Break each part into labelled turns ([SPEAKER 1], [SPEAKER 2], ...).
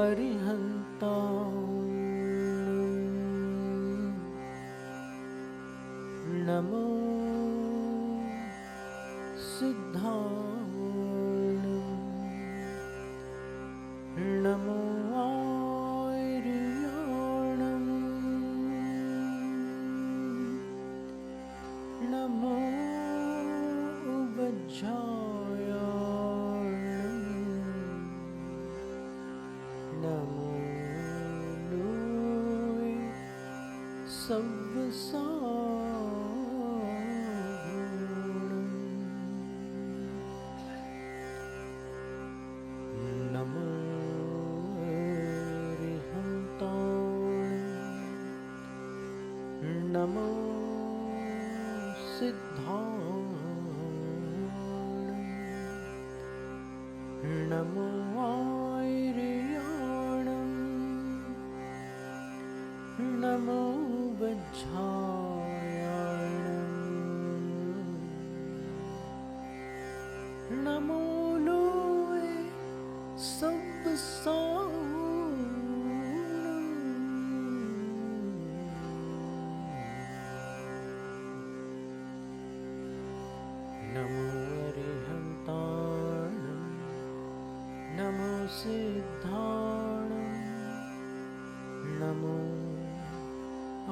[SPEAKER 1] अरिहन्ताणं नमो सिद्धाणं नमो आर्याणं नमो उवज्झायाणं नमो लोय सव्वसाहुणं नमो अरिहन्ताणं नमो सिद्धाणं नमो आर्याणं नमो वज्झायाणं नमो लोय सव्वसाहुणं नमो अरिहन्ताणं नमो सिद्धाणं नमो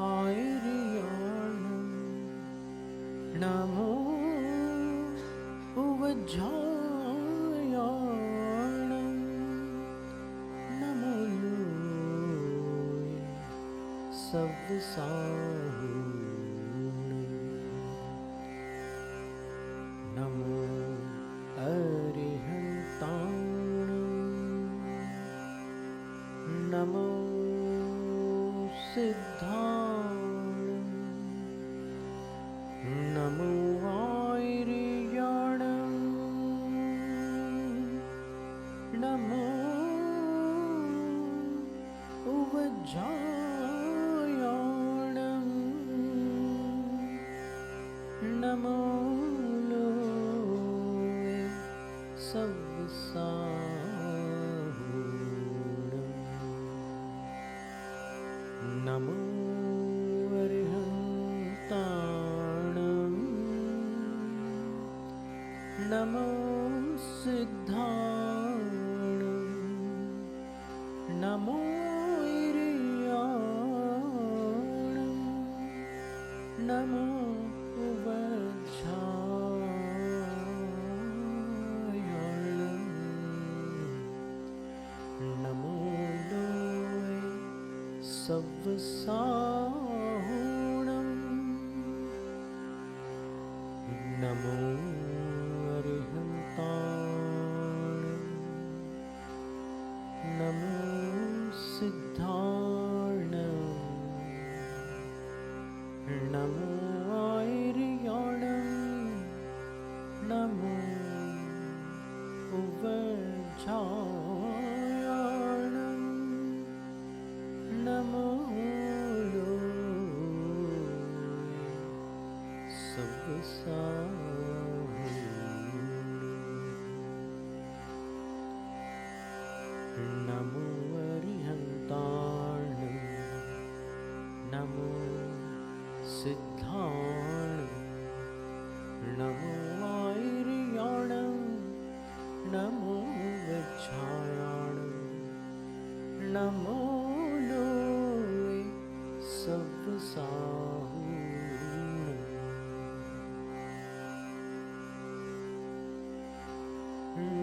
[SPEAKER 1] आर्याणं नमो उवज्झायाणं नमो लोय सव्वसाहुणं नमो अरिहन्ताणं नमो सिद्धाणं नमो आर्याणं नमो उवज्झायाणं नमो लोय सव्वसाहुणं नमो अरिहन्ताणं नमो सिद्धाणं नमो आर्याणं नमो उवज्झायाणं नमो लोय सव्वसाहुणं नमो अरिहन्ताणं नमो सिद्धाणं नमो आर्याणं नमो उवज्झायाणं नमो लोय सव्वसाहुणं नमो अरिहन्ताणं नमो सिद्धाणं नमो आर्याणं नमो वज्झायाणं नमो लोय सव्वसाहुणं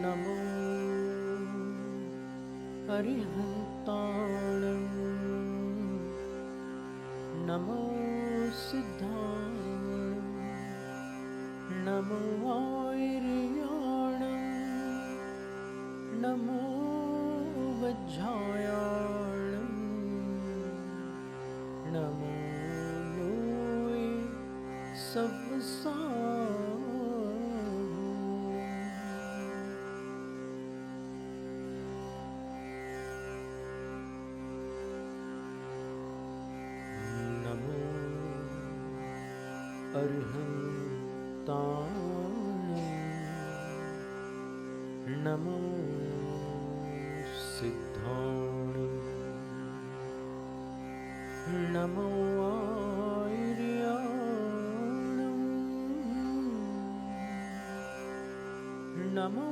[SPEAKER 1] नमो अरिहन्ताणं नमो सिद्धाणं नमो आर्याणं नमो वज्झायाणं नमो लोय सव्वसाहुणं नमो अरिहन्ताणं नमो सिद्धाणं नमो आर्याणं नमो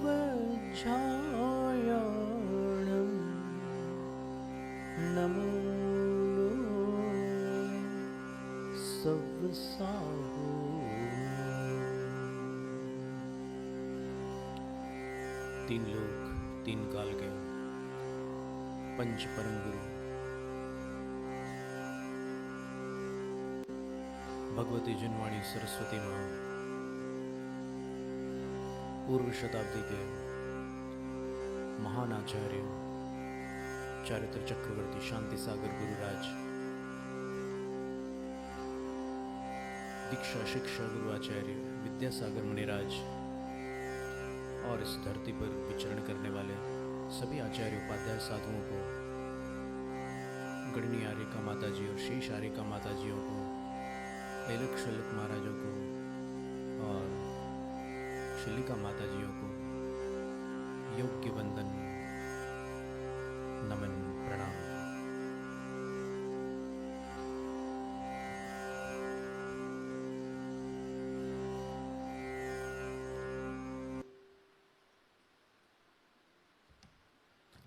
[SPEAKER 1] वज्रायाणं नमो सव्साहो। तीन लोक तीन काल के पंच परम गुरु भगवती जनवाणी सरस्वती माँ पूर्व शताब्दी के महान आचार्य चारित्र चक्रवर्ती शांति सागर गुरुराज दीक्षा शिक्षा गुरु आचार्य विद्यासागर मुनिराज और इस धरती पर विचरण करने वाले सभी आचार्य उपाध्याय साधुओं को, गणनी आर्यका माता जी और शेष आर्यका माता जियों को, ऐलक शल्यक महाराजों को और शल्यिका माता जियों को योग्य वंदन, नमन, प्रणाम।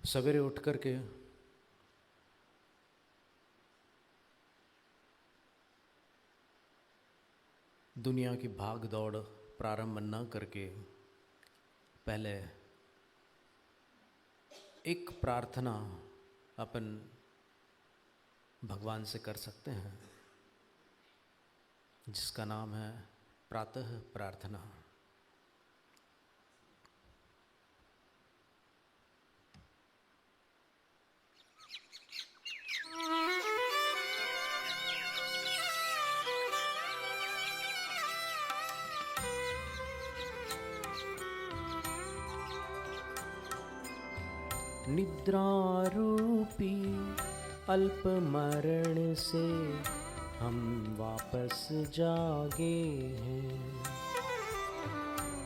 [SPEAKER 1] सवेरे उठ कर के दुनिया की भाग दौड़ प्रारंभ न करके पहले एक प्रार्थना अपन भगवान से कर सकते हैं, जिसका नाम है प्रातः प्रार्थना। निद्रारूपी अल्प मरण से हम वापस जागे हैं।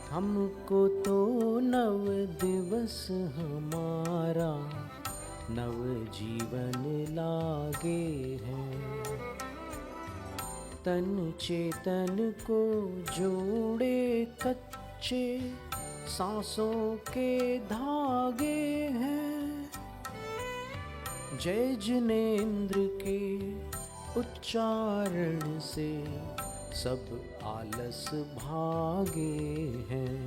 [SPEAKER 1] हमको तो नव दिवस हमारा नव जीवन लागे हैं। तन चेतन को जोड़े कच्चे सांसों के धागे हैं। जय जिनेंद्र के उच्चारण से सब आलस भागे हैं।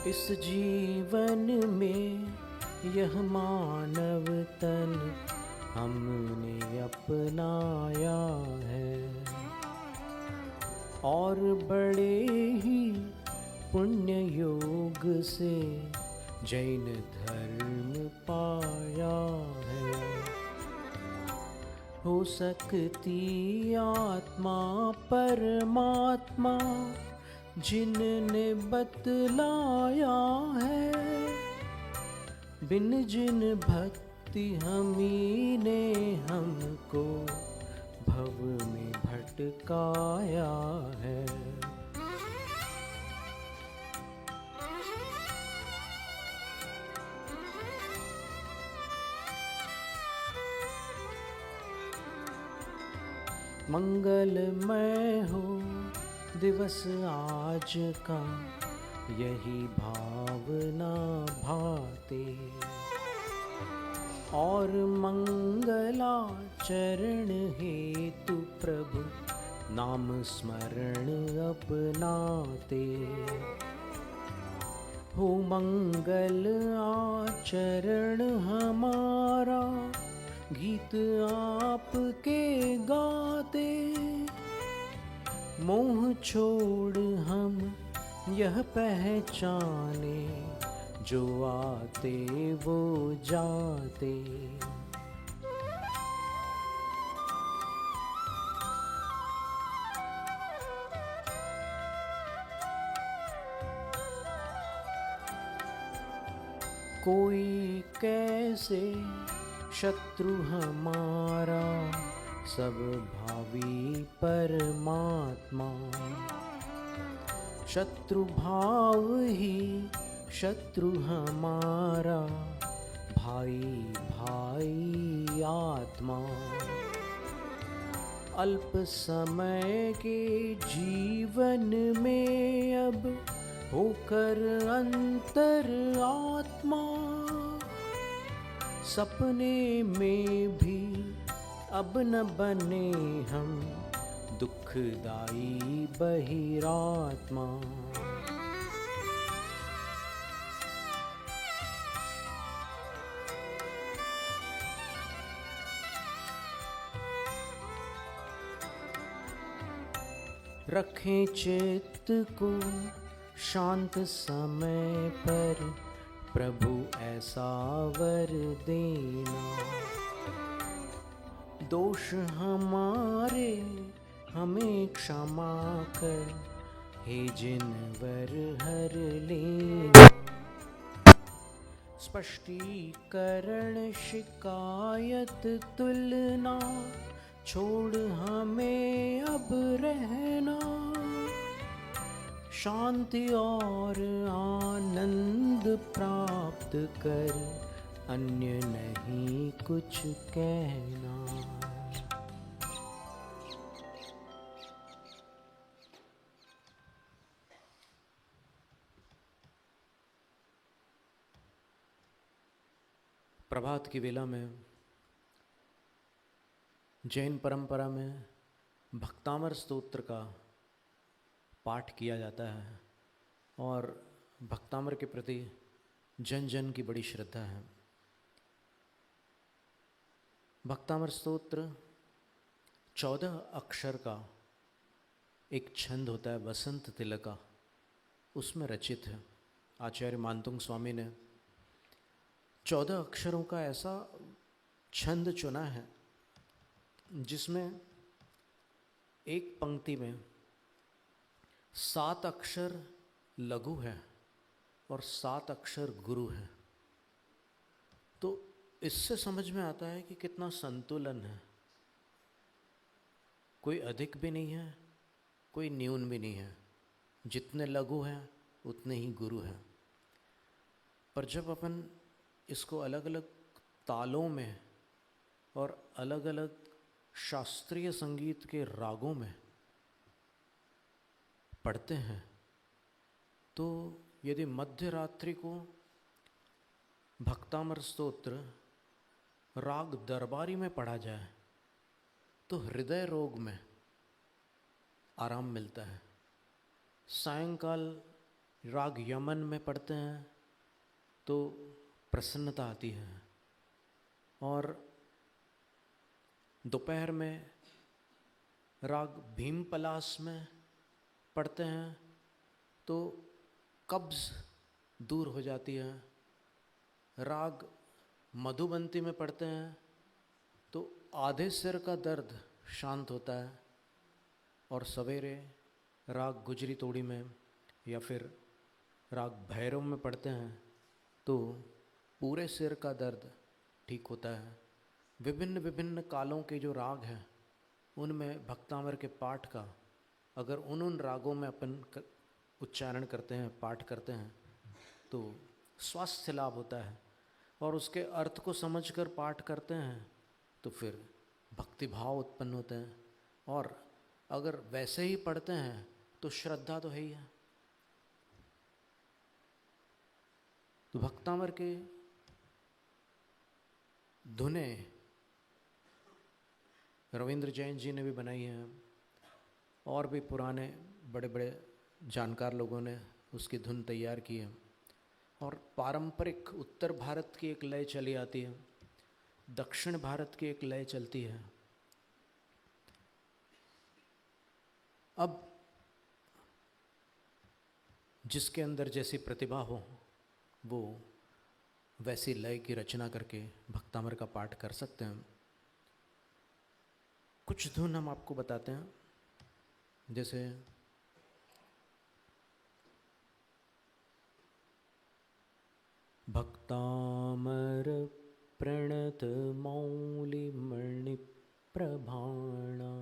[SPEAKER 1] इस जीवन में यह मानव तन हमने अपनाया है और बड़े ही पुण्य योग से जैन धर्म पाया है। हो सकती आत्मा परमात्मा जिनने बतलाया है। बिन जिन भक्ति हमी ने हमको भव में भटकाया है। मंगलमय हो दिवस आज का, यही भावना भाते और मंगलाचरण हेतु प्रभु नाम स्मरण अपनाते। हो मंगल आचरण हमारा गीत आपके गाते। मोह छोड़ हम यह पहचाने जो आते वो जाते। कोई कैसे शत्रु हमारा सब भावी परमात्मा। शत्रु भाव ही शत्रु हमारा, भाई भाई आत्मा। अल्प समय के जीवन में अब होकर अंतर आत्मा, सपने में भी अब न बने हम दुखदाई बहिरात्मा। रखें चित्त को शांत समय पर, प्रभु ऐसा वर देना। दोष हमारे हमें क्षमा कर, हे जिनवर हर लेना। स्पष्टीकरण शिकायत तुलना, छोड़ हमें अब रहना। शांति और आनंद प्राप्त कर, अन्य नहीं कुछ कहना। प्रभात की वेला में जैन परंपरा में भक्तामर स्तोत्र का पाठ किया जाता है और भक्तामर के प्रति जन जन की बड़ी श्रद्धा है। भक्तामर स्तोत्र 14 अक्षर का एक छंद होता है, बसंत तिलका, उसमें रचित है। आचार्य मानतुंग स्वामी ने 14 अक्षरों का ऐसा छंद चुना है जिसमें एक पंक्ति में 7 अक्षर लघु है और 7 अक्षर गुरु है। तो इससे समझ में आता है कि कितना संतुलन है। कोई अधिक भी नहीं है, कोई न्यून भी नहीं है। जितने लघु हैं उतने ही गुरु हैं। पर जब अपन इसको अलग अलग तालों में और अलग अलग शास्त्रीय संगीत के रागों में पढ़ते हैं, तो यदि मध्य रात्रि को भक्तामर स्तोत्र राग दरबारी में पढ़ा जाए तो हृदय रोग में आराम मिलता है। सायंकाल राग यमन में पढ़ते हैं तो प्रसन्नता आती है, और दोपहर में राग भीम पलास में पढ़ते हैं तो कब्ज़ दूर हो जाती है। राग मधुबंती में पढ़ते हैं तो आधे सिर का दर्द शांत होता है, और सवेरे राग गुजरी तोड़ी में या फिर राग भैरव में पढ़ते हैं तो पूरे सिर का दर्द ठीक होता है। विभिन्न विभिन्न कालों के जो राग हैं उनमें भक्तामर के पाठ का अगर उन रागों में अपन उच्चारण करते हैं, पाठ करते हैं, तो स्वास्थ्य लाभ होता है। और उसके अर्थ को समझकर पाठ करते हैं तो फिर भक्तिभाव उत्पन्न होते हैं, और अगर वैसे ही पढ़ते हैं तो श्रद्धा तो है ही है। तो भक्तामर के धुनें रविंद्र जैन जी ने भी बनाई हैं, और भी पुराने बड़े बड़े जानकार लोगों ने उसकी धुन तैयार की है। और पारंपरिक उत्तर भारत की एक लय चली आती है, दक्षिण भारत की एक लय चलती है। अब जिसके अंदर जैसी प्रतिभा हो वो वैसी लय की रचना करके भक्तामर का पाठ कर सकते हैं। कुछ धुन हम आपको बताते हैं, जैसे भक्तामर प्रणत मौलि मणि प्रभाणा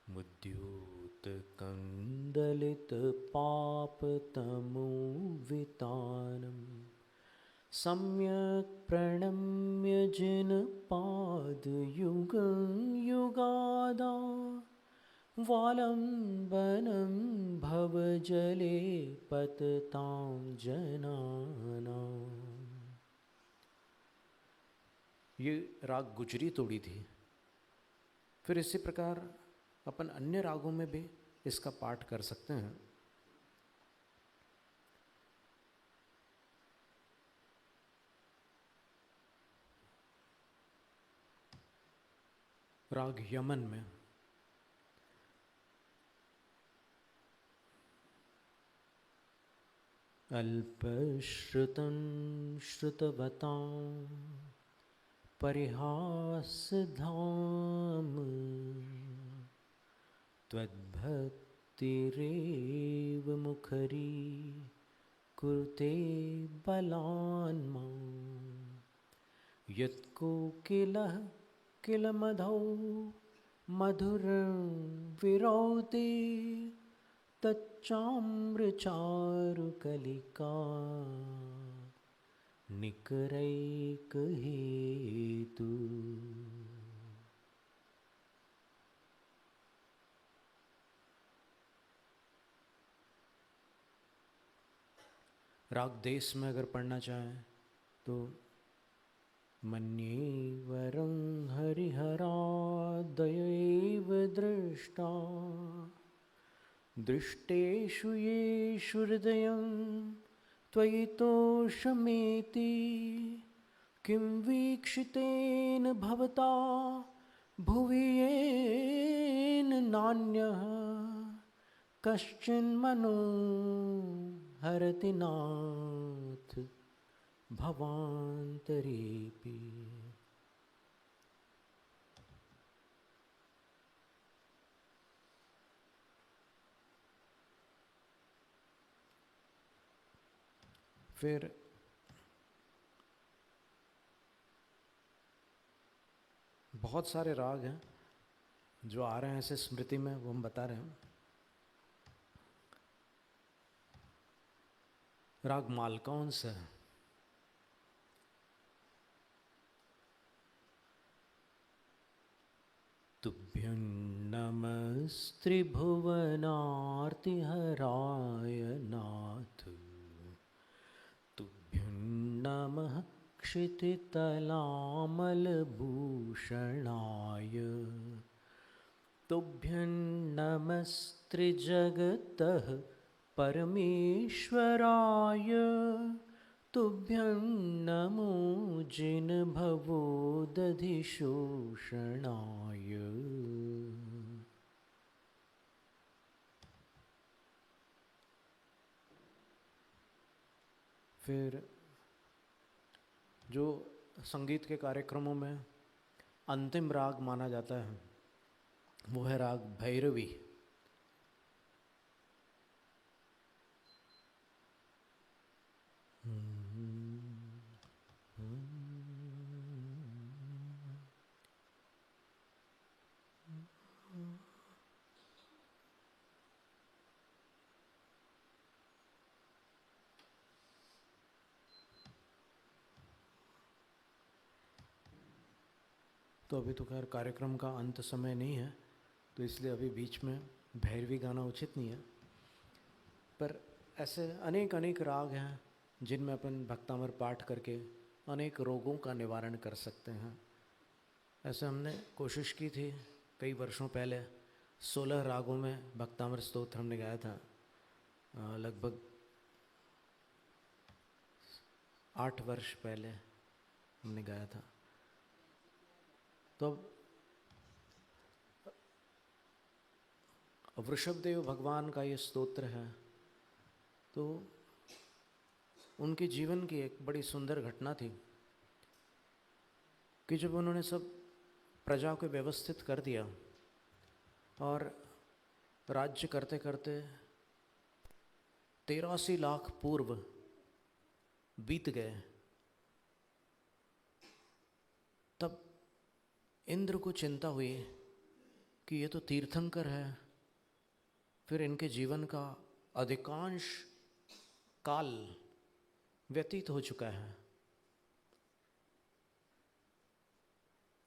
[SPEAKER 1] मुद्युत्कन्दलितपापतमोवितानम् सम्यक् प्रणम्य जिनपादयुगं युगादा वालम्बनं भवजले पततां जनानाम्। ये राग गुजरी तोड़ी थी। फिर इसी प्रकार अपन अन्य रागों में भी इसका पाठ कर सकते हैं। राग यमन में अल्पश्रुतं श्रुतवतां परिहासधाम त्वद्भक्तिरेव मुखरी कुरुते बलान्मां यत्कोकिलः किलमधौ मधुरं विरौति तच्चाम्रचारुकलिका निकरैकहेतु। राग देश में अगर पढ़ना चाहें तो मन्ये वरं हरिहरादयैव दृष्टा दृष्टेषु येषु हृदयं त्वयि तोषमेति किं वीक्षितेन भवता भुवि येन नान्यः कश्चिन्मनो हरति नाथ भवान्तरेऽपि। फिर बहुत सारे राग हैं जो आ रहे हैं ऐसे स्मृति में, वो हम बता रहे हैं। राग मालकौंस है। तुभ्यं नमस्त्रिभुवनार्तिहराय नाथ तुभ्यं नमः क्षितितलामलभूषणाय तुभ्यं नमस्त्रिजगतः परमेश्वराय तुभ्यं नमो जिनभवोदधिशोषणाय। फिर जो संगीत के कार्यक्रमों में अंतिम राग माना जाता है वो है राग भैरवी। तो अभी तो खैर कार्यक्रम का अंत समय नहीं है, तो इसलिए अभी बीच में भैरवी गाना उचित नहीं है। पर ऐसे अनेक अनेक राग हैं जिनमें अपन भक्तामर पाठ करके अनेक रोगों का निवारण कर सकते हैं। ऐसे हमने कोशिश की थी कई वर्षों पहले, 16 रागों में भक्तामर स्तोत्र हमने गाया था। लगभग 8 वर्ष पहले हमने गाया था। तो अब वृषभदेव भगवान का ये स्तोत्र है, तो उनके जीवन की एक बड़ी सुंदर घटना थी कि जब उन्होंने सब प्रजा को व्यवस्थित कर दिया और राज्य करते करते 83 लाख पूर्व बीत गए, तब इंद्र को चिंता हुई कि ये तो तीर्थंकर है, फिर इनके जीवन का अधिकांश काल व्यतीत हो चुका है,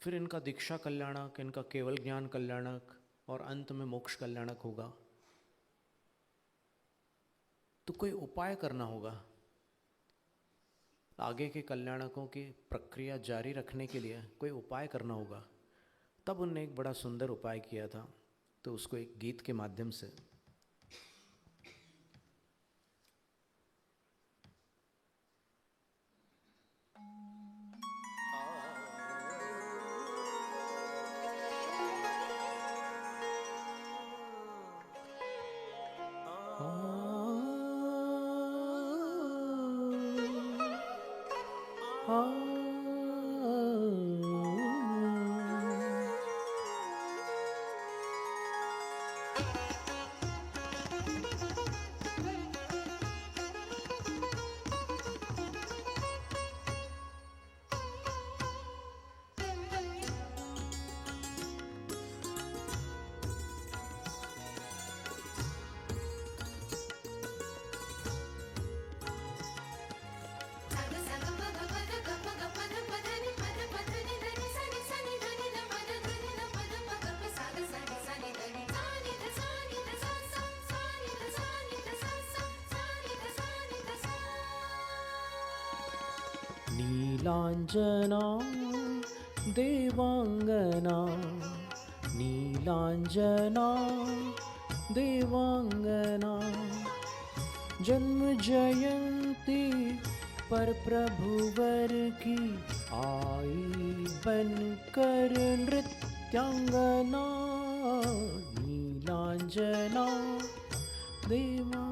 [SPEAKER 1] फिर इनका दीक्षा कल्याणक, इनका केवल ज्ञान कल्याणक और अंत में मोक्ष कल्याणक होगा। तो कोई उपाय करना होगा आगे के कल्याणकों की प्रक्रिया जारी रखने के लिए, कोई उपाय करना होगा। तब उनने एक बड़ा सुंदर उपाय किया था, तो उसको एक गीत के माध्यम से नीलांजना देवांगना, नीलांजना देवांगना, जन्म जयंती पर प्रभुवर की आई बनकर नृत्यांगना, नीलांजना देवांगना।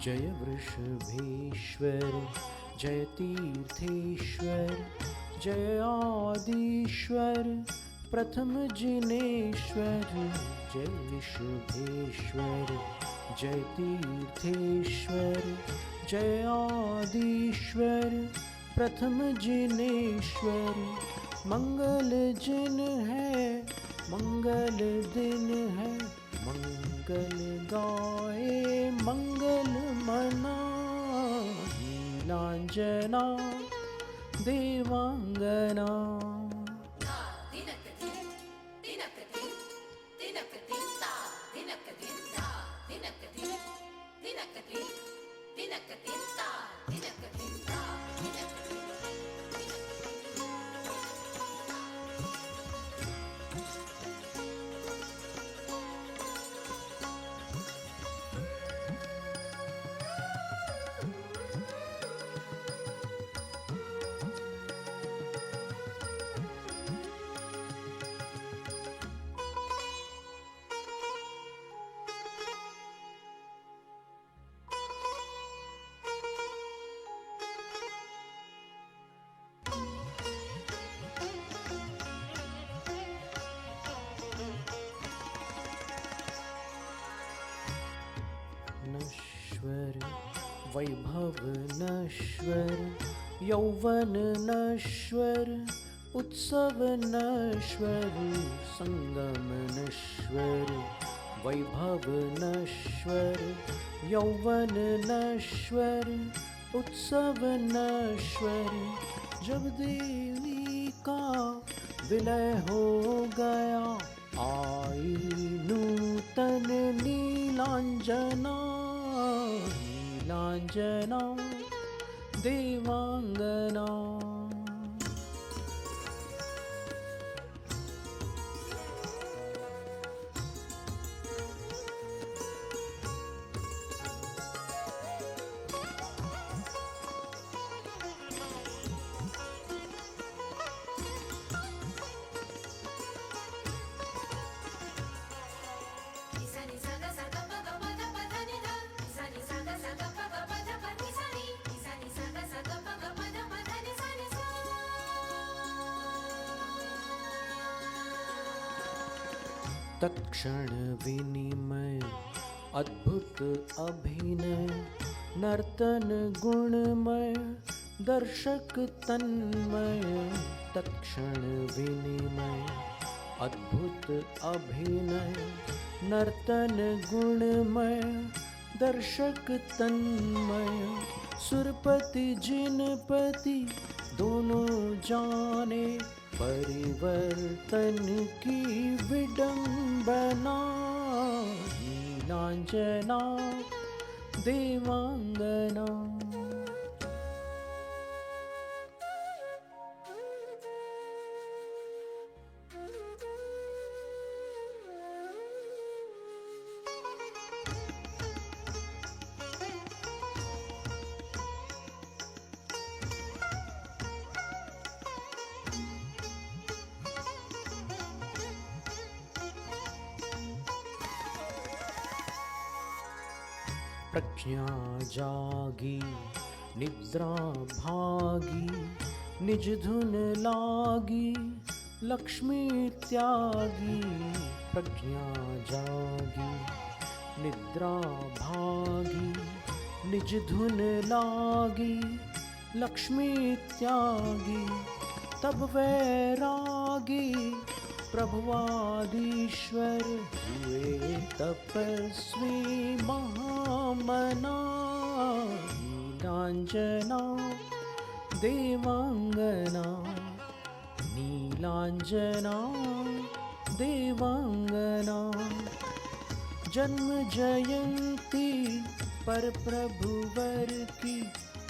[SPEAKER 1] जय वृषभेश्वर, जय तीर्थेश्वर, जय आदिश्वर, प्रथम जिनेश्वर, जय वृषभेश्वर, जय तीर्थेश्वर, जय आदिश्वर, प्रथम जिनेश्वर। मंगल जिन है, मंगल दिन है, मंगल गाए मंगल मना, नीलांजना देवांगना। नश्वर वैभव नश्वर, यौवन नश्वर, उत्सव नश्वर, संगम नश्वर, वैभव नश्वर, यौवन नश्वर, उत्सव नश्वर। जब देवी का विलय हो गया, आई नूतन नीलांजना, नीलांजना देवांगना। तत्क्षण विनिमय अद्भुत अभिनय, नर्तन गुणमय दर्शक तन्मय। तत्क्षण विनिमय अद्भुत अभिनय, नर्तन गुणमय दर्शक तन्मय। सुरपति जिनपति दोनों जाने, परिवर्तन की विडंबना। नीलांजना देवांगना। प्रज्ञा जागी निद्रा भागी, निज धुन लागी लक्ष्मी त्यागी। प्रज्ञा जागी निद्रा भागी, निज धुन लागी लक्ष्मी त्यागी। तब वैरागी प्रभुवादीश्वर हुए तपस्वी महामना। नीलांजना देवांगना, नीलांजना देवांगना। जन्म जयंती पर प्रभुवर की,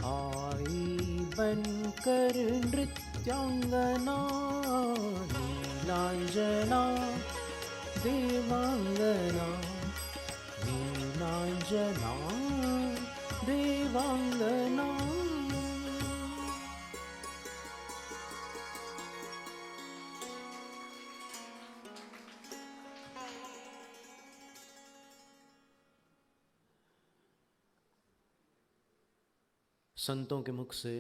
[SPEAKER 1] आई बनकर नृत्यांगना। नीलांजना देवांगना, नीलांजना देवांगना। संतों के मुख से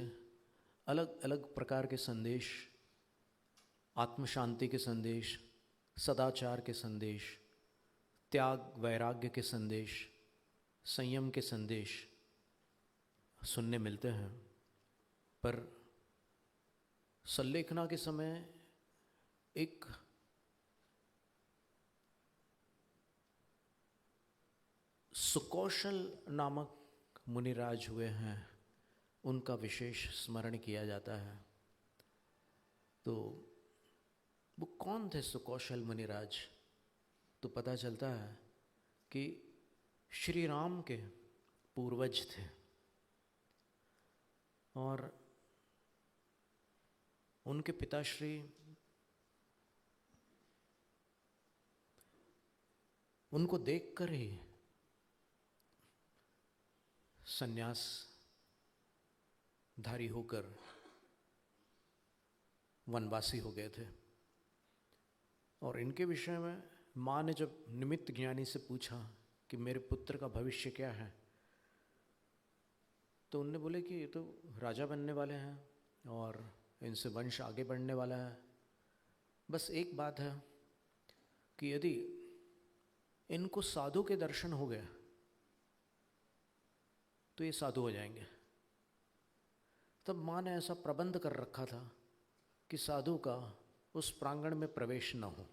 [SPEAKER 1] अलग अलग प्रकार के संदेश, आत्म शांति के संदेश, सदाचार के संदेश, त्याग वैराग्य के संदेश, संयम के संदेश सुनने मिलते हैं। पर संलेखना के समय एक सुकौशल नामक मुनिराज हुए हैं, उनका विशेष स्मरण किया जाता है। तो वो कौन थे सुकौशल मुनिराज? तो पता चलता है कि श्री राम के पूर्वज थे और उनके पिताश्री उनको देखकर ही सन्यास धारी होकर वनवासी हो गए थे। और इनके विषय में माँ ने जब निमित्त ज्ञानी से पूछा कि मेरे पुत्र का भविष्य क्या है, तो उनने बोले कि ये तो राजा बनने वाले हैं और इनसे वंश आगे बढ़ने वाला है। बस एक बात है कि यदि इनको साधु के दर्शन हो गए तो ये साधु हो जाएंगे। तब माँ ने ऐसा प्रबंध कर रखा था कि साधु का उस प्रांगण में प्रवेश न हो।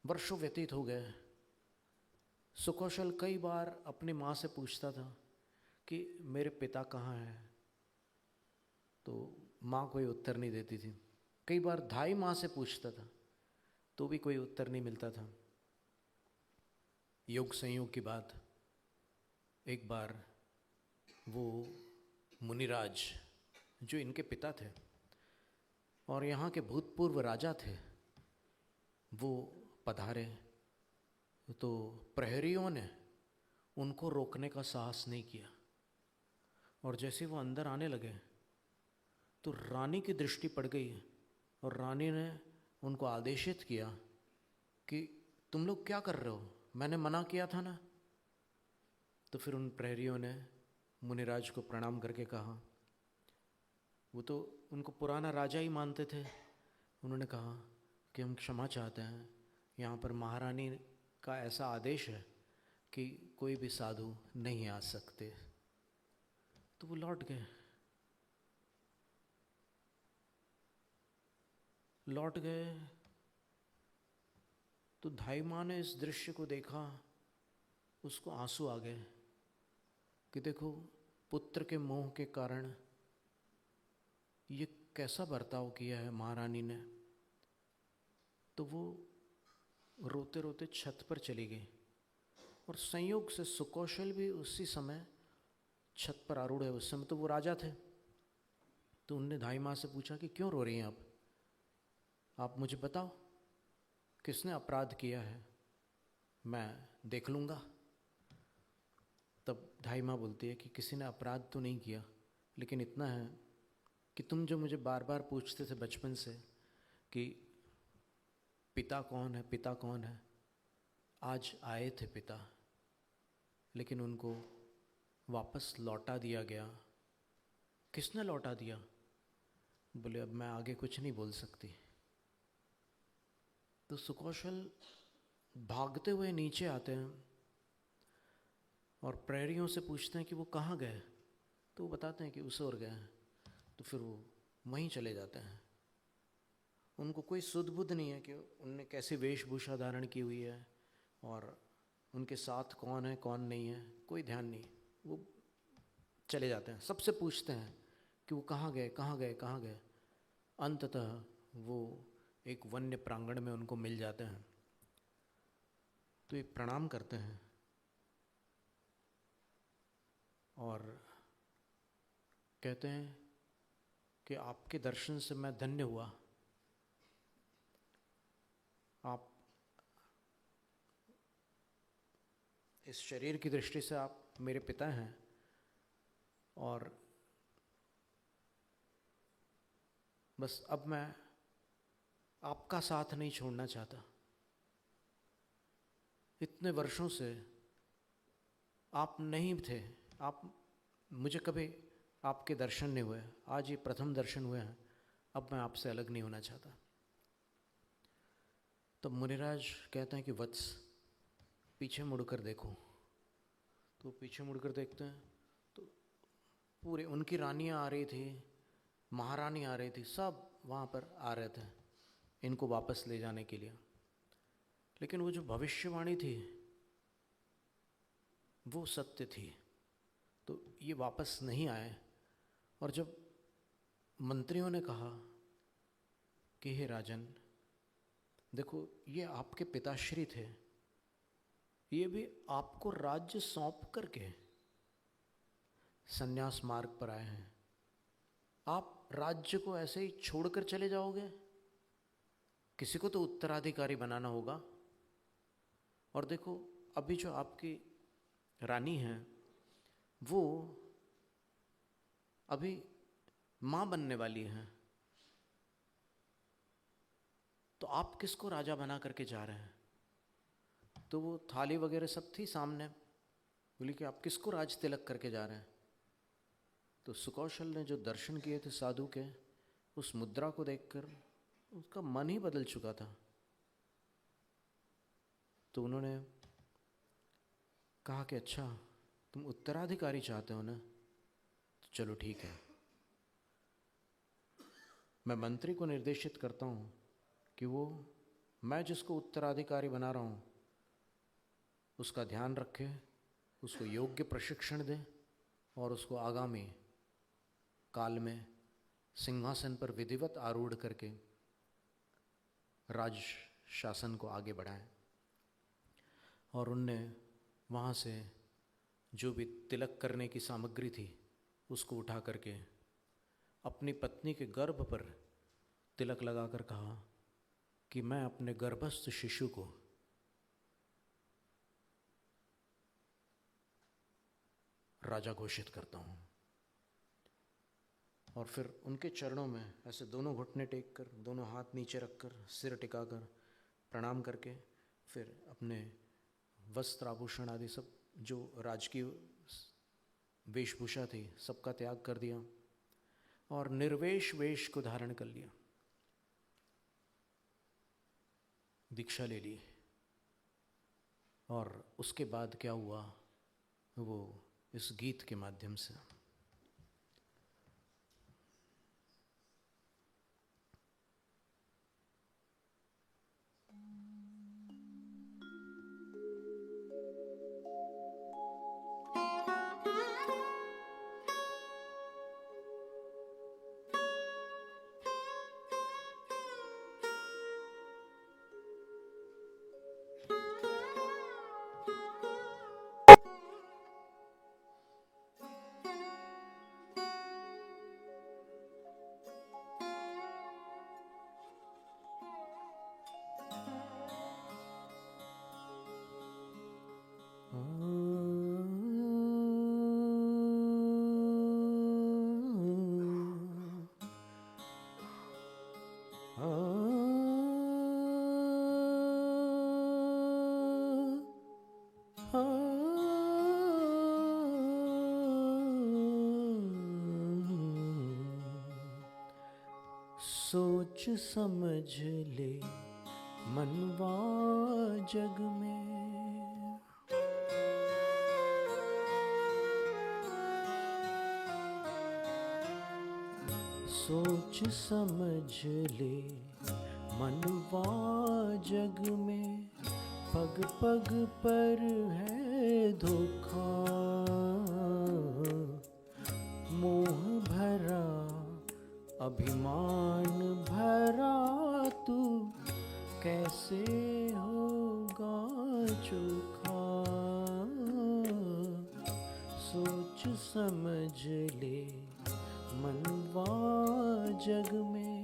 [SPEAKER 1] वर्षों व्यतीत हो गए। सुकौशल कई बार अपनी माँ से पूछता था कि मेरे पिता कहाँ हैं, तो माँ कोई उत्तर नहीं देती थी। कई बार धाई माँ से पूछता था तो भी कोई उत्तर नहीं मिलता था। योग संयोग की बात, एक बार वो मुनिराज जो इनके पिता थे और यहाँ के भूतपूर्व राजा थे, वो पधारे तो प्रहरियों ने उनको रोकने का साहस नहीं किया। और जैसे वो अंदर आने लगे तो रानी की दृष्टि पड़ गई और रानी ने उनको आदेशित किया कि तुम लोग क्या कर रहे हो, मैंने मना किया था ना। तो फिर उन प्रहरियों ने मुनिराज को प्रणाम करके कहा, वो तो उनको पुराना राजा ही मानते थे, उन्होंने कहा कि हम क्षमा चाहते हैं, यहाँ पर महारानी का ऐसा आदेश है कि कोई भी साधु नहीं आ सकते। तो वो लौट गए। तो धाई माँ ने इस दृश्य को देखा, उसको आंसू आ गए कि देखो पुत्र के मोह के कारण ये कैसा बर्ताव किया है महारानी ने। तो वो रोते रोते छत पर चली गई और संयोग से सुकौशल भी उसी समय छत पर आरूढ़ है। उस समय तो वो राजा थे। तो उनने धाई माँ से पूछा कि क्यों रो रही हैं आप मुझे बताओ किसने अपराध किया है, मैं देख लूँगा। तब धाई माँ बोलती है कि किसी ने अपराध तो नहीं किया, लेकिन इतना है कि तुम जो मुझे बार बार पूछते थे बचपन से कि पिता कौन है, पिता कौन है, आज आए थे पिता, लेकिन उनको वापस लौटा दिया गया। किसने लौटा दिया? बोले अब मैं आगे कुछ नहीं बोल सकती। तो सुकौशल भागते हुए नीचे आते हैं और प्रहरियों से पूछते हैं कि वो कहाँ गए। तो वो बताते हैं कि उस ओर गए हैं। तो फिर वो वहीं चले जाते हैं। उनको कोई सुध बुध नहीं है कि उनने कैसी वेशभूषा धारण की हुई है और उनके साथ कौन है कौन नहीं है, कोई ध्यान नहीं। वो चले जाते हैं। सबसे पूछते हैं कि वो कहाँ गए कहाँ गए कहाँ गए। अंततः वो एक वन्य प्रांगण में उनको मिल जाते हैं। तो ये प्रणाम करते हैं और कहते हैं कि आपके दर्शन से मैं धन्य हुआ। आप इस शरीर की दृष्टि से आप मेरे पिता हैं और बस अब मैं आपका साथ नहीं छोड़ना चाहता। इतने वर्षों से आप नहीं थे, आप मुझे कभी आपके दर्शन नहीं हुए, आज ये प्रथम दर्शन हुए हैं। अब मैं आपसे अलग नहीं होना चाहता। तब मुनिराज कहते हैं कि वत्स पीछे मुड़कर देखो। तो पीछे मुड़कर देखते हैं तो पूरे उनकी रानियाँ आ रही थी, महारानी आ रही थी, सब वहाँ पर आ रहे थे इनको वापस ले जाने के लिए। लेकिन वो जो भविष्यवाणी थी वो सत्य थी। तो ये वापस नहीं आए। और जब मंत्रियों ने कहा कि हे राजन देखो ये आपके पिताश्री थे, ये भी आपको राज्य सौंप करके संन्यास मार्ग पर आए हैं, आप राज्य को ऐसे ही छोड़कर चले जाओगे? किसी को तो उत्तराधिकारी बनाना होगा। और देखो अभी जो आपकी रानी हैं वो अभी माँ बनने वाली हैं, तो आप किसको राजा बना करके जा रहे हैं? तो वो थाली वगैरह सब थी सामने। बोली कि आप किसको राज तिलक करके जा रहे हैं? तो सुकौशल ने जो दर्शन किए थे साधु के, उस मुद्रा को देखकर उसका मन ही बदल चुका था। तो उन्होंने कहा कि अच्छा तुम उत्तराधिकारी चाहते हो ना, तो चलो ठीक है, मैं मंत्री को निर्देशित करता हूँ कि वो मैं जिसको उत्तराधिकारी बना रहा हूँ उसका ध्यान रखे, उसको योग्य प्रशिक्षण दे और उसको आगामी काल में सिंहासन पर विधिवत आरूढ़ करके राज शासन को आगे बढ़ाएं। और उनने वहाँ से जो भी तिलक करने की सामग्री थी उसको उठा करके अपनी पत्नी के गर्भ पर तिलक लगाकर कहा कि मैं अपने गर्भस्थ शिशु को राजा घोषित करता हूँ। और फिर उनके चरणों में ऐसे दोनों घुटने टेक कर, दोनों हाथ नीचे रखकर, सिर टिकाकर प्रणाम करके फिर अपने वस्त्र आभूषण आदि सब जो राजकीय वेशभूषा थी सबका त्याग कर दिया और निर्वेश वेश को धारण कर लिया, दीक्षा ले ली। और उसके बाद क्या हुआ वो इस गीत के माध्यम से। सोच समझ ले मनवा जग में, सोच समझ ले मनवा जग में, पग पग पर है धोखा, मोह भरा अभिमान भरा तू कैसे होगा चोखा। सोच समझ ले मनवा जग में।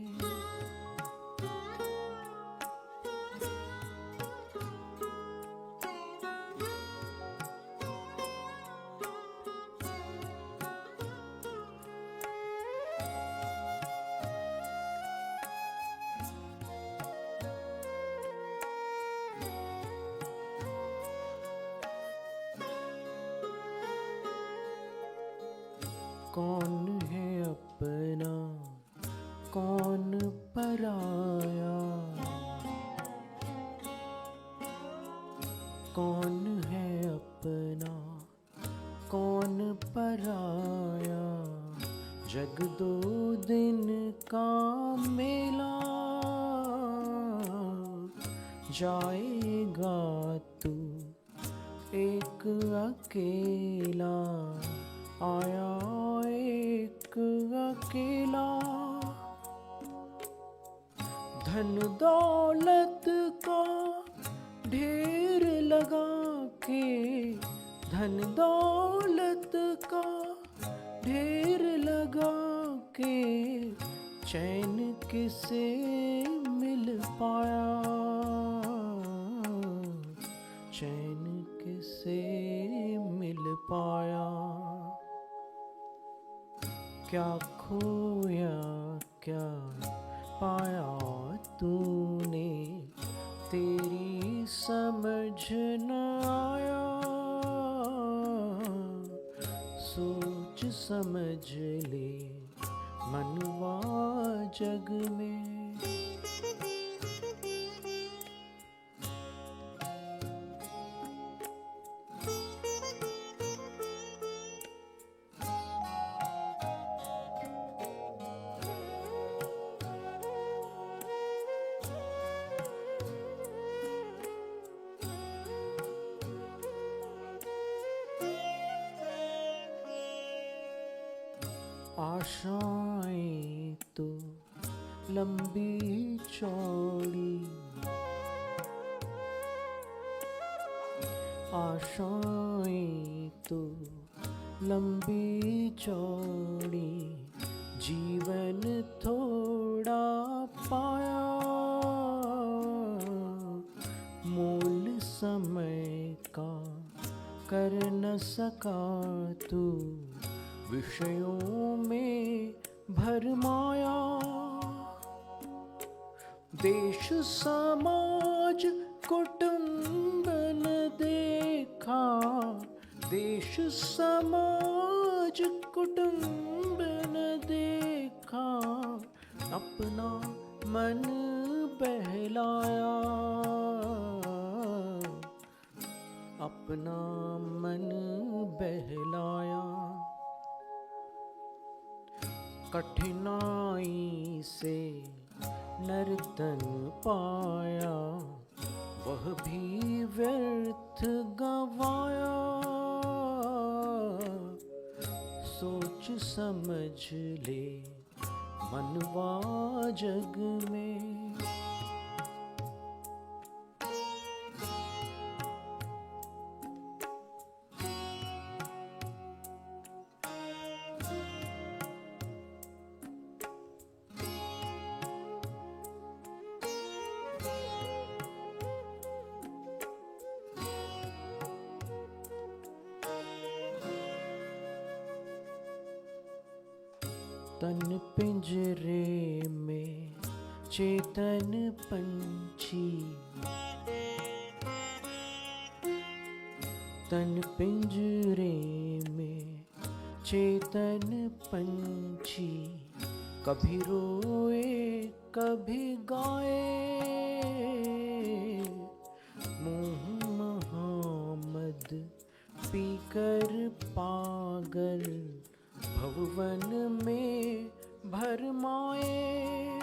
[SPEAKER 1] कौन है अपना कौन पराया, कौन है अपना कौन पराया, जग दो दिन का मेला, जाएगा तू एक अकेला, आया एक अकेला। धन दौलत का ढेर लगा के, धन दौलत का ढेर लगा के, चैन किसे मिल पाया, चैन किसे मिल पाया। क्या खोया क्या पाया तूने, तेरी समझ न आया। सोच समझ ले मनवा जग में। आशाएं तो लंबी चौड़ी, आशाएं तो लंबी चौड़ी, जीवन थोड़ा पाया, मोल समय का कर न सका तू, विषयों में भरमाया। देश समाज कुटुंब न देखा, देश समाज कुटुंब न देखा, अपना मन बहलाया, अपना मन बहलाया, कठिनाई से नर्तन पाया, वह भी व्यर्थ गवाया। सोच समझ ले मनवा जग में, तन पिंजरे में चेतन पंछी, तन पिंजरे में चेतन पंछी, कभी रोए कभी गाए। मुँह महामद पीकर पागल भवन में भरमाए।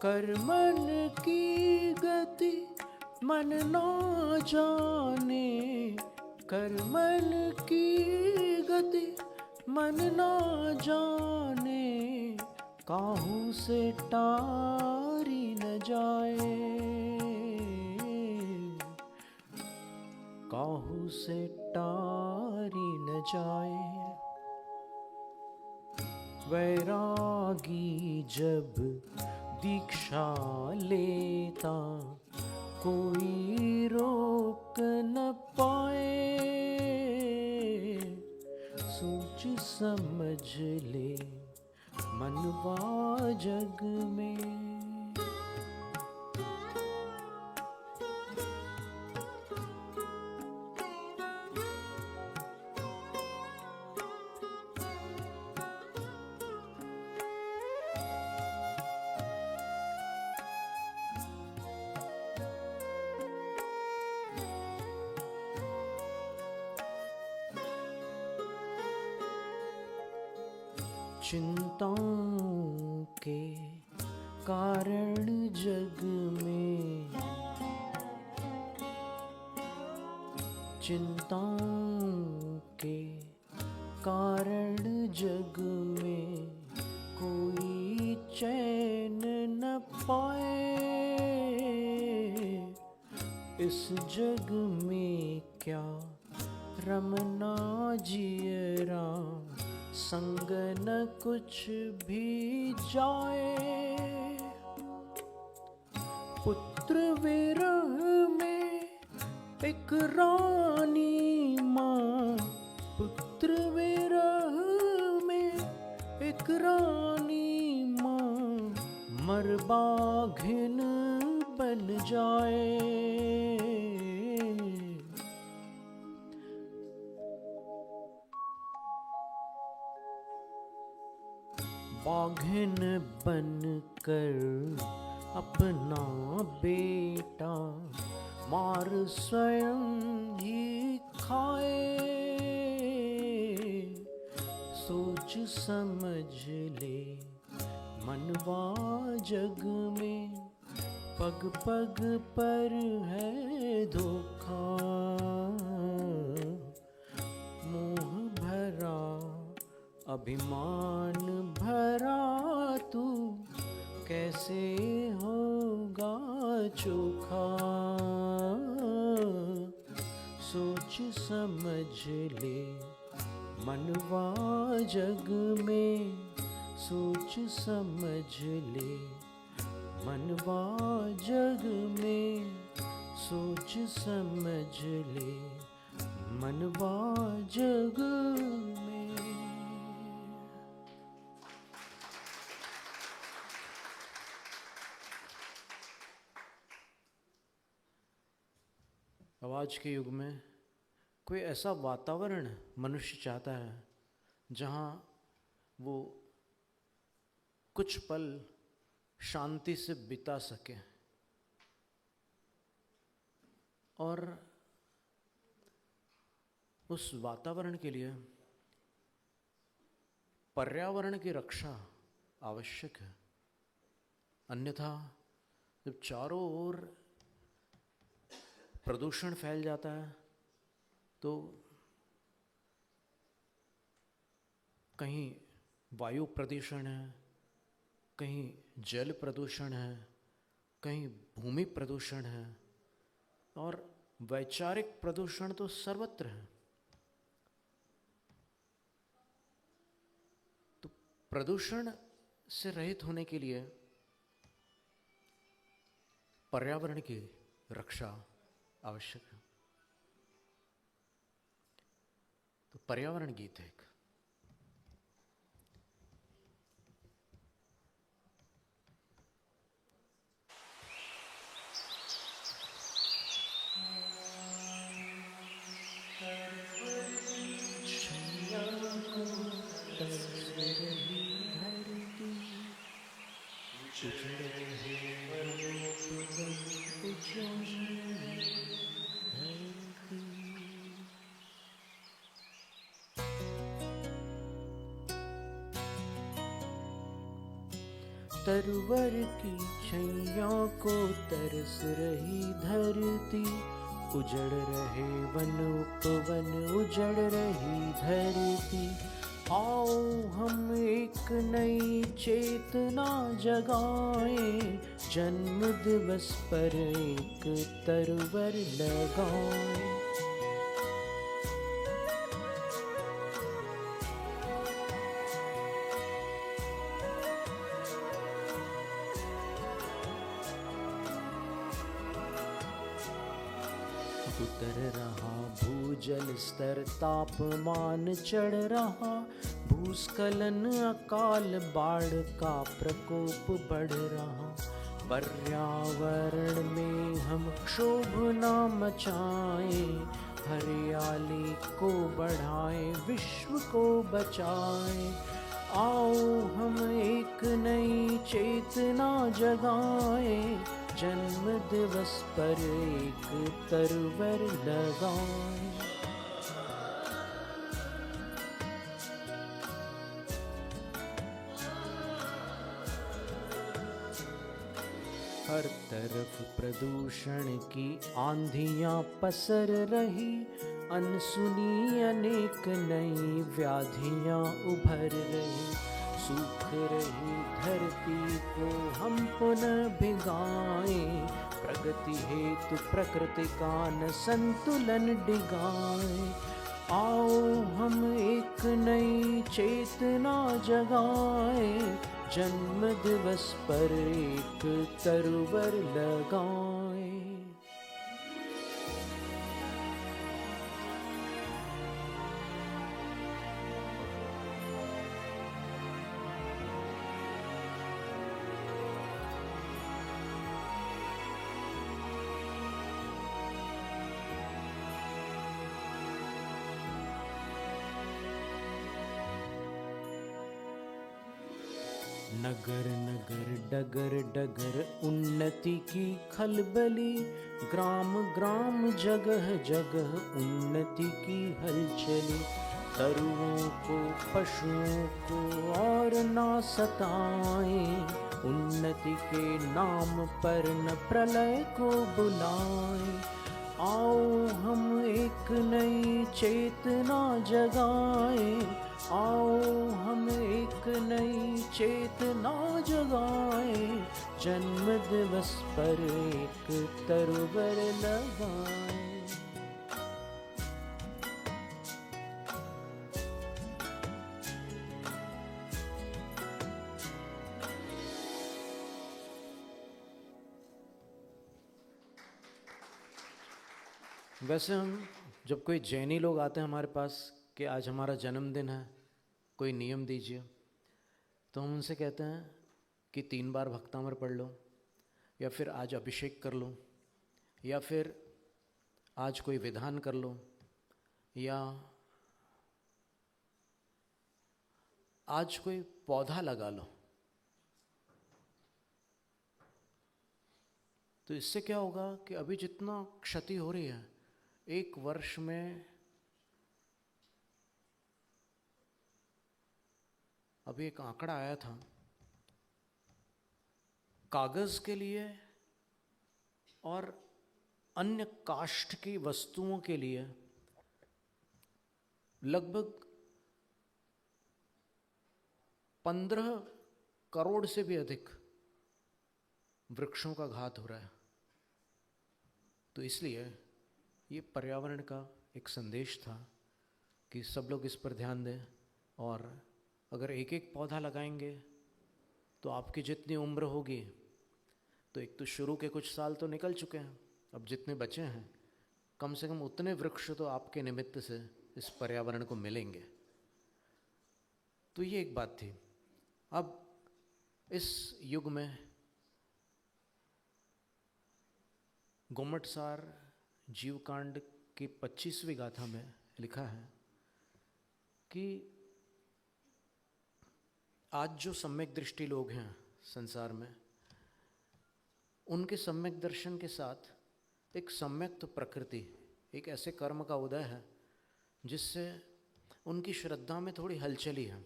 [SPEAKER 1] कर्मन की गति मन ना जाने, कर्मन की गति मन ना जाने, काहू से टारी न जाए, काहू से टारी न जाए। वैरागी जब दीक्षा लेता, कोई रोक न पाए। सोच समझ ले मनवा जग में, चिंताओं के कारण जग में, चिंताओं के कारण जग में, कोई चैन न पाए। इस जग में क्या रमना जियरा, संग न कुछ भी जाए। पुत्र विरह में एक रानी माँ, पुत्र विरह में एक रानी माँ, मरबाघिन बन जाए। बाघिन बन कर अपना बेटा मार स्वयं ही खाए। सोच समझ ले मनवा जग में, पग पग पर है धोखा। मोह भरा अभिमान भरा तू, कैसे होगा चोखा। सोच समझ ले मनवा जग में, सोच समझ ले मनवा जग में, सोच समझ ले मनवा जग में। अब आज के युग में कोई ऐसा वातावरण मनुष्य चाहता है जहाँ वो कुछ पल शांति से बिता सके और उस वातावरण के लिए पर्यावरण की रक्षा आवश्यक है। अन्यथा जब चारों ओर प्रदूषण फैल जाता है तो कहीं वायु प्रदूषण है, कहीं जल प्रदूषण है, कहीं भूमि प्रदूषण है और वैचारिक प्रदूषण तो सर्वत्र है। तो प्रदूषण से रहित होने के लिए पर्यावरण की रक्षा आवश्यक है। तो पर्यावरण गीत है एक। तरवर की छैया को तरस रही धरती, उजड़ रहे वन उपवन उजड़ रही धरती। आओ हम एक नई चेतना जगाएं, जन्म दिवस पर एक तरवर लगाएं। उतर रहा भूजल स्तर, तापमान चढ़ रहा, भूस्खलन अकाल बाढ़ का प्रकोप बढ़ रहा। पर्यावरण में हम क्षोभ न मचाएं, हरियाली को बढ़ाएं, विश्व को बचाएं। आओ हम एक नई चेतना जगाएं, जन्म दिवस पर एक तरवर लगाएं। हर तरफ प्रदूषण की आंधियां पसर रही, अनसुनी अनेक नई व्याधियां उभर रही। सूख रही धरती को हम पुनः भिगाएं, प्रगति हेतु प्रकृति का न संतुलन डिगाएं। आओ हम एक नई चेतना जगाएं, जन्म दिवस पर एक तरवर लगाएं। नगर नगर डगर डगर उन्नति की खलबली, ग्राम ग्राम जगह जगह उन्नति की हलचली। तरुओं को पशुओं को और ना सताएं, उन्नति के नाम पर न प्रलय को बुलाएं। आओ हम एक नई चेतना जगाएं, आओ हम एक नई चेतना जगाएं, जन्म दिवस पर एक तरवर लगाएं। वैसे हम जब कोई जैनी लोग आते हैं हमारे पास कि आज हमारा जन्मदिन है, कोई नियम दीजिए, तो हम उनसे कहते हैं कि 3 बार भक्तामृत पढ़ लो, या फिर आज अभिषेक कर लो, या फिर आज कोई विधान कर लो, या आज कोई पौधा लगा लो। तो इससे क्या होगा कि अभी जितना क्षति हो रही है, 1 वर्ष में अभी एक आंकड़ा आया था, कागज के लिए और अन्य काष्ठ की वस्तुओं के लिए लगभग 15 करोड़ से भी अधिक वृक्षों का घात हो रहा है। तो इसलिए ये पर्यावरण का एक संदेश था कि सब लोग इस पर ध्यान दें, और अगर एक एक पौधा लगाएंगे तो आपकी जितनी उम्र होगी, तो एक तो शुरू के कुछ साल तो निकल चुके हैं, अब जितने बचे हैं कम से कम उतने वृक्ष तो आपके निमित्त से इस पर्यावरण को मिलेंगे। तो ये एक बात थी। अब इस युग में गोमटसार जीवकांड की 25वीं गाथा में लिखा है कि आज जो सम्यक दृष्टि लोग हैं संसार में, उनके सम्यक दर्शन के साथ एक सम्यक्त प्रकृति, एक ऐसे कर्म का उदय है जिससे उनकी श्रद्धा में थोड़ी हलचली है।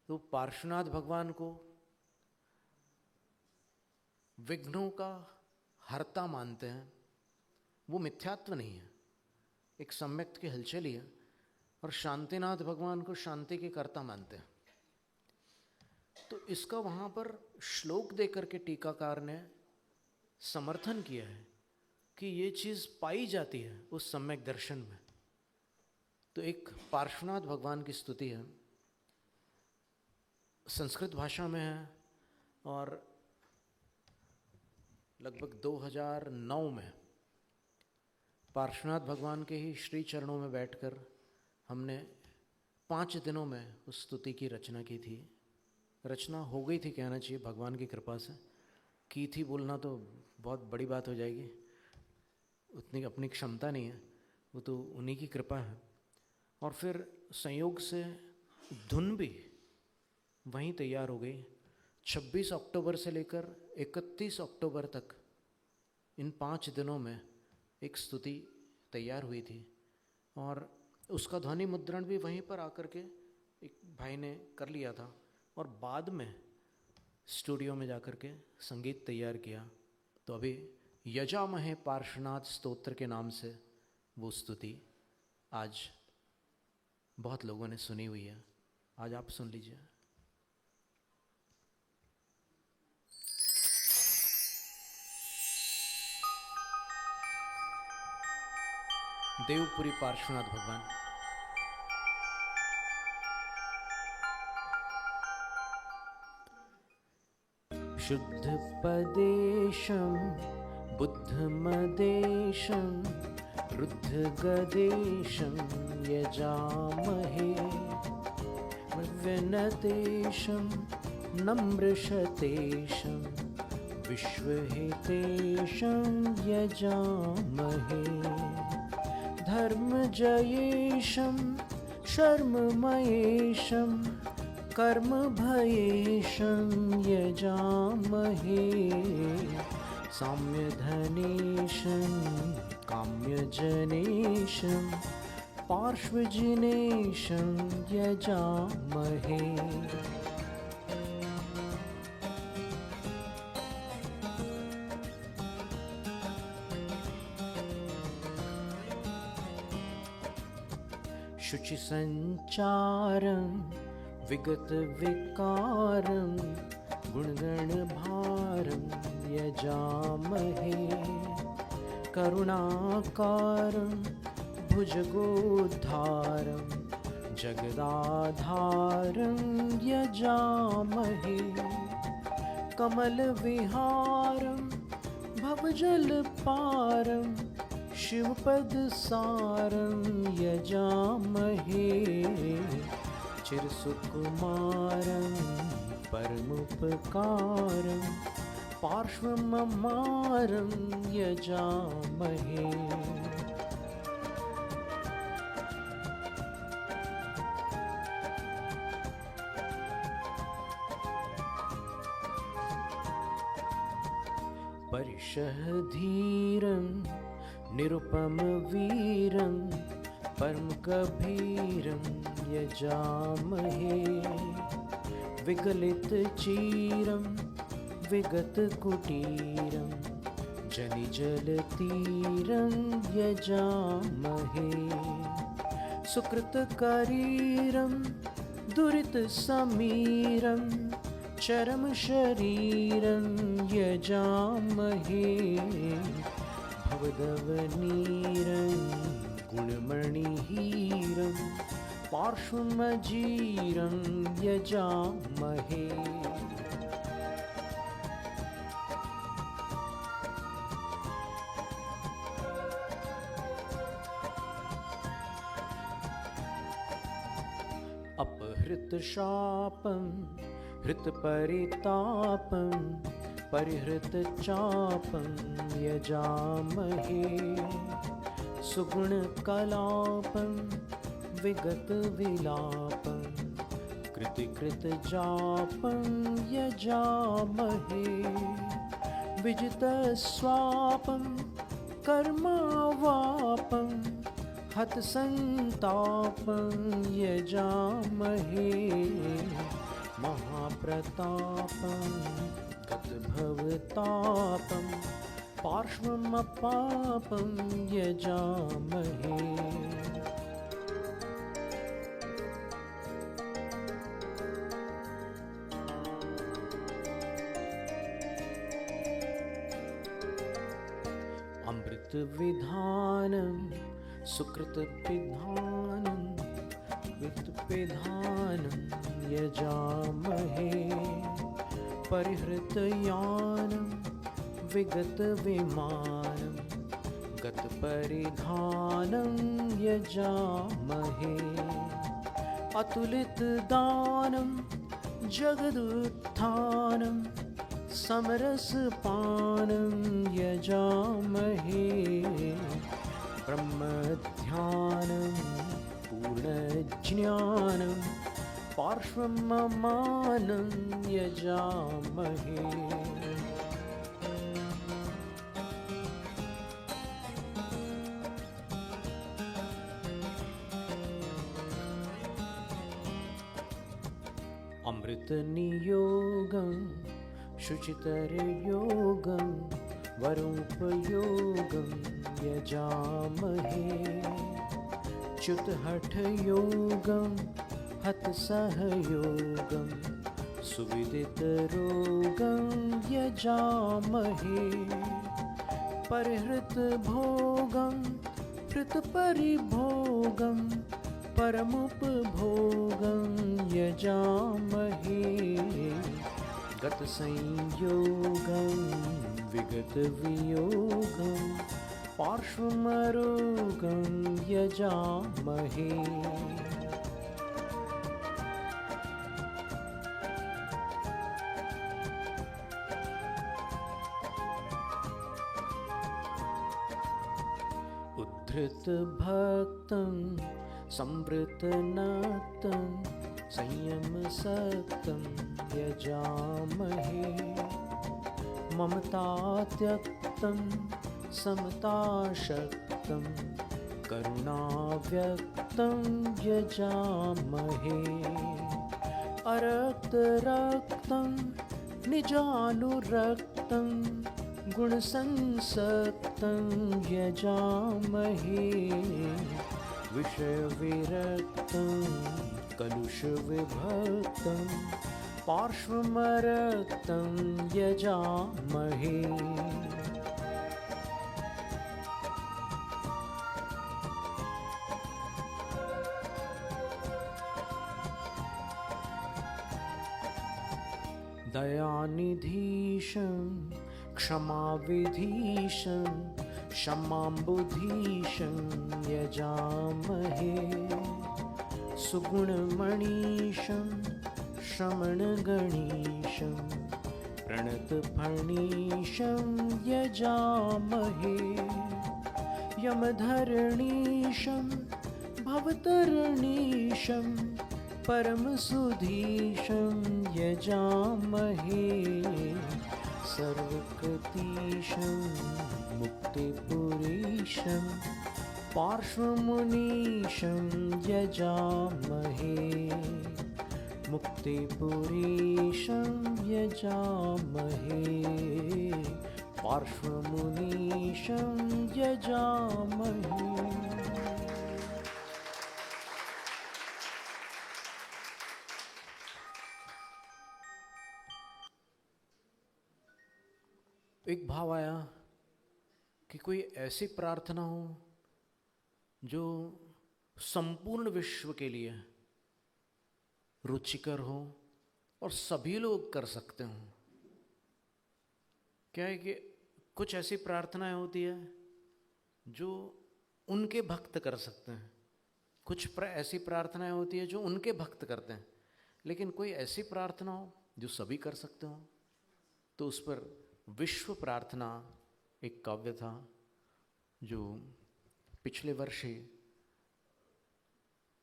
[SPEAKER 1] तो पार्श्वनाथ भगवान को विघ्नों का हर्ता मानते हैं, वो मिथ्यात्व नहीं है, एक सम्यक्त की हलचली है। और शांतिनाथ भगवान को शांति के कर्ता मानते हैं। तो इसका वहाँ पर श्लोक देकर के टीकाकार ने समर्थन किया है कि ये चीज़ पाई जाती है उस सम्यक दर्शन में। तो एक पार्श्वनाथ भगवान की स्तुति है, संस्कृत भाषा में है, और लगभग 2009 में पार्श्वनाथ भगवान के ही श्री चरणों में बैठकर हमने 5 दिनों में उस स्तुति की रचना की थी। रचना हो गई थी कहना चाहिए, भगवान की कृपा से की थी, बोलना तो बहुत बड़ी बात हो जाएगी, उतनी अपनी क्षमता नहीं है, वो तो उन्हीं की कृपा है। और फिर संयोग से धुन भी वहीं तैयार हो गई। 26 अक्टूबर से लेकर 31 अक्टूबर तक इन 5 दिनों में एक स्तुति तैयार हुई थी, और उसका ध्वनि मुद्रण भी वहीं पर आकर के एक भाई ने कर लिया था, और बाद में स्टूडियो में जाकर के संगीत तैयार किया। तो अभी यजामहे पार्श्वनाथ स्तोत्र के नाम से वो स्तुति आज बहुत लोगों ने सुनी हुई है। आज आप सुन लीजिए। देवपुरी पार्श्वनाथ भगवान। शुद्ध पदेशं बुद्धमदेशं रुद्धगदेशं यजामहे विनतेशं नम्रशतेशं विश्वहितेशं यजामहे धर्मजयेशं शर्ममयेशं कर्मभयेशं यजामहे साम्यधनेशं काम्यजनेशं पार्श्वजिनेशं यजामहे। शुचिसञ्चारं विगतविकारं गुणगणभारं यजामहे करुणाकारं भुजगोद्धारं जगदाधारं यजामहे कमलविहारं भवजलपारं शिवपदसारं यजामहे चिरसुकुमारं परमुपकारं पार्श्वममारं यजामहे। परिशधीरं निरुपमवीरं परमकबीरं यजामहे विगलित चीरं विगत कुटीरं जनिजलतीरं यजामहे सुकृतकरीरं दुरितसमीरं चरमशरीरं यजामहे भवदवनीरं गुणमणिहीरं पार्श्वमजीरं यजामहे अपहृतशापं हृतपरितापं परिहृतचापं यजामहे सुगुणकलापं विगतविलापं कृतिकृतजापं यजामहे विजितस्वापं कर्मावापं हतसन्तापं यजामहे महाप्रतापं गतभवतापं पार्श्वमपापं यजामहे अमृतविधानं सुकृतपिधानं वित्तपिधानं यजामहे परिहृतयानं विगतविमानं गतपरिधानं यजामहे अतुलितदानं जगदुत्थानं समरसपानं यजामहे ब्रह्मध्यानं पूर्णज्ञानं पार्श्वममानं यजामहे अमृतनियोगं शुचितरयोगं वरोपयोगं यजामहे च्युतहठयोगं हतसहयोगं सुविदितरोगं यजामहे परिहृतभोगं हृतपरिभोगं परमुपभोगं यजामहे गतसंयोगं विगतवियोगं पार्श्वमरोगं यजामहे उद्धृतभक्तं संवृतनक्तं संयमसक्तं यजामहे ममतात्यक्तं समताशक्तं करुणाव्यक्तं यजामहे अरक्तरक्तं निजानुरक्तं गुणसंसक्तं यजामहे विषयविरक्तं कलुषविभक्तं पार्श्वमरक्तं यजामहे दयानिधीशं क्षमाविधीशं क्षमाम्बुधीशं यजामहे सुगुणमणीशं श्रमणगणीशं प्रणतफणीशं यजामहे यमधरणीशं भवतरणीशं परमसुधीशं यजामहे सर्वकृतीशं मुक्तिपुरीशं पार्श्वमुनीशं यजामहे मुक्तिपुरीशं यजामहे पार्श्वमुनीशं यजामहे। एक भाव आया कि कोई ऐसी प्रार्थना हो जो संपूर्ण विश्व के लिए रुचिकर हो और सभी लोग कर सकते हो। क्या है कि कुछ ऐसी प्रार्थनाएं होती है जो उनके भक्त कर सकते हैं, कुछ ऐसी प्रार्थनाएं होती है जो उनके भक्त करते हैं, लेकिन कोई ऐसी प्रार्थना हो जो सभी कर सकते हो। तो उस पर विश्व प्रार्थना एक काव्य था जो पिछले वर्ष ही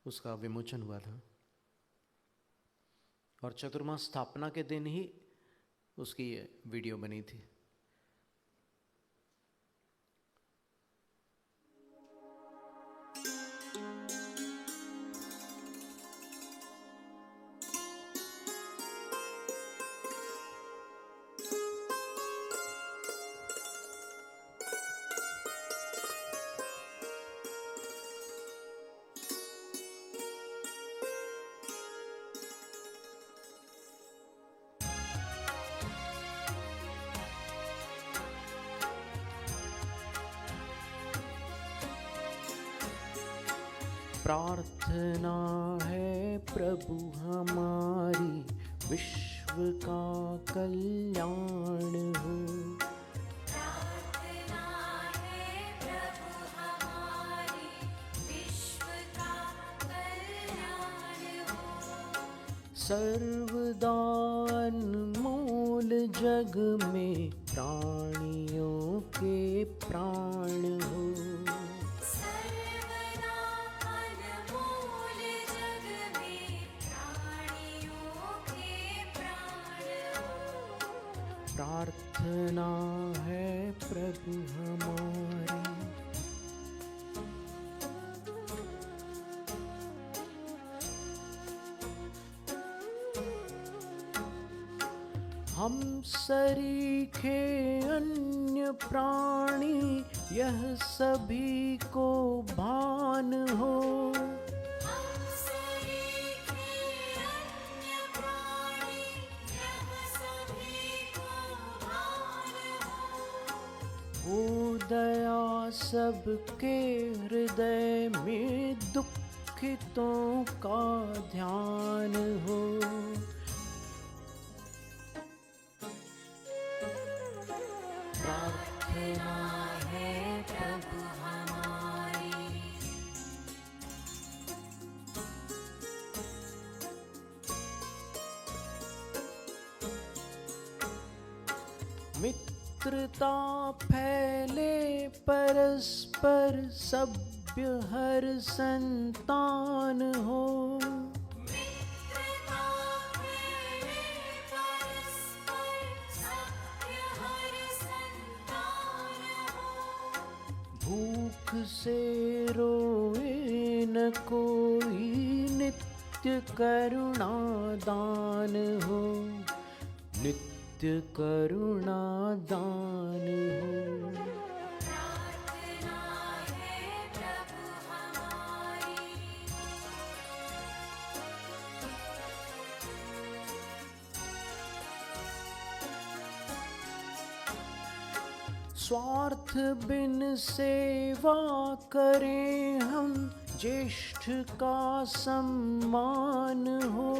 [SPEAKER 1] उसका विमोचन हुआ था और चतुर्मास स्थापना के दिन ही उसकी ये वीडियो बनी थी। प्रार्थना है प्रभु हमारी विश्व का कल्याण हो।
[SPEAKER 2] प्रार्थना है प्रभु हमारी विश्व का कल्याण हो।
[SPEAKER 1] सर्वदा अनमोल जग में प्राणियों के प्राण हो। प्रार्थना है प्रभु हमारी। हम सरीखे अन्य प्राणी यह सभी को भान हो। हो दया सबके हृदय में दुखितों का ध्यान हो। प्रार्थना है प्रभु हमारी। मित्रता फैले परस्पर सभ्य हर संतान हो।
[SPEAKER 2] मित्रता फैले परस्पर सभ्य हर संतान हो।
[SPEAKER 1] भूख से रोए न कोई नित्य करुणा दान हो। नित्य करुणा दान हो।
[SPEAKER 2] प्रार्थना है प्रभु हमारी।
[SPEAKER 1] स्वार्थ बिन सेवा करें हम ज्येष्ठ का सम्मान हो।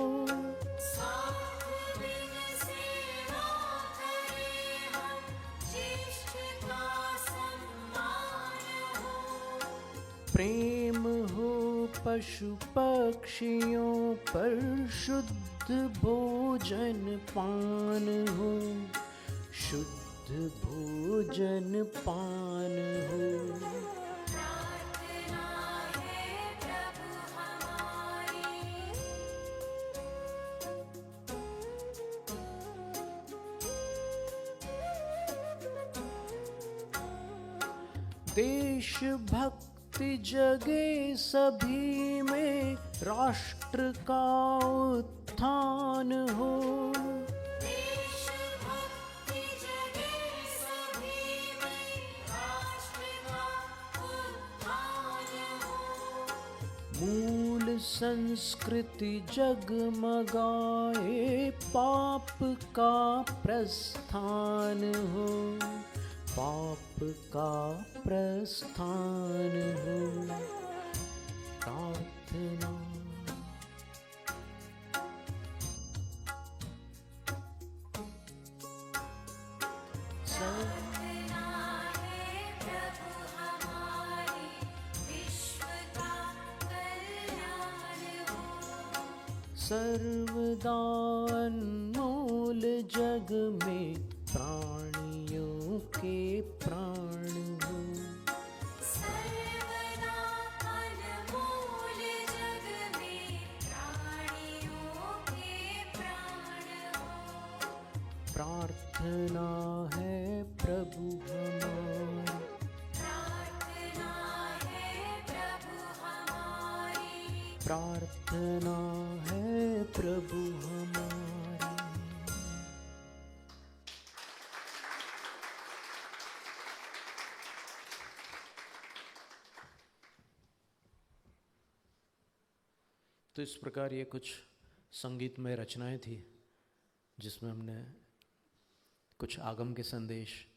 [SPEAKER 1] प्रेम हो पशु पक्षियों पर शुद्ध भोजन पान हो। शुद्ध भोजन पान हो।
[SPEAKER 2] प्रार्थना है प्रभु हमारी।
[SPEAKER 1] देशभक्ति जगे सभी में राष्ट्र का उत्थान हो।
[SPEAKER 2] देशभक्ति जगे सभी में, राष्ट्र का उत्थान हो।
[SPEAKER 1] मूल संस्कृति जगमगाए, पाप का प्रस्थान हो। पाप का प्रस्थान हो। प्रार्थना
[SPEAKER 2] प्रार्थना है प्रभु हमारी, विश्व का कल्याण हो।
[SPEAKER 1] सर्वदा अनमोल जग में प्राणियों के प्राण हो।
[SPEAKER 2] सर्वदा अनमोल जग में प्राणियों के प्राण हो।
[SPEAKER 1] प्रार्थना है प्रभु हमारी।
[SPEAKER 2] प्रार्थना है प्रभु हमारी।
[SPEAKER 1] प्रार्थना है प्रभु हमारी। तो इस प्रकार ये कुछ संगीतमय रचनाएं थी जिसमें हमने कुछ आगम के संदेश,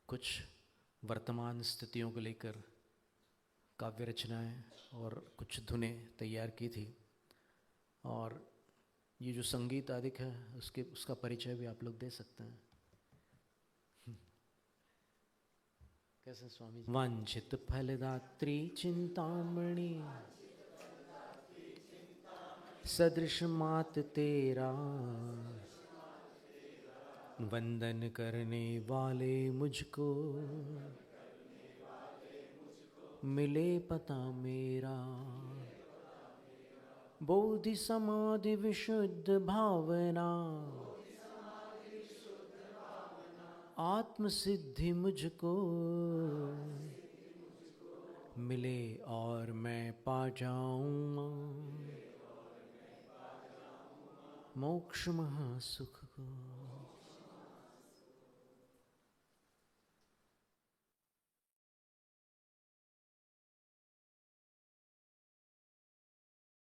[SPEAKER 1] कुछ वर्तमान स्थितियों को लेकर काव्य रचनाएं और कुछ धुनें तैयार की थी। और ये जो संगीत आदिक है उसका परिचय भी आप लोग दे सकते हैं। कैसे स्वामी? वांछित फलदात्री चिंतामणि, सदृश मात तेरा, वंदन करने वाले मुझको मिले पता मेरा। बोधि समाधि विशुद्ध भावना, आत्म सिद्धि मुझको मिले और मैं पा जाऊंगा मोक्ष महासुख को।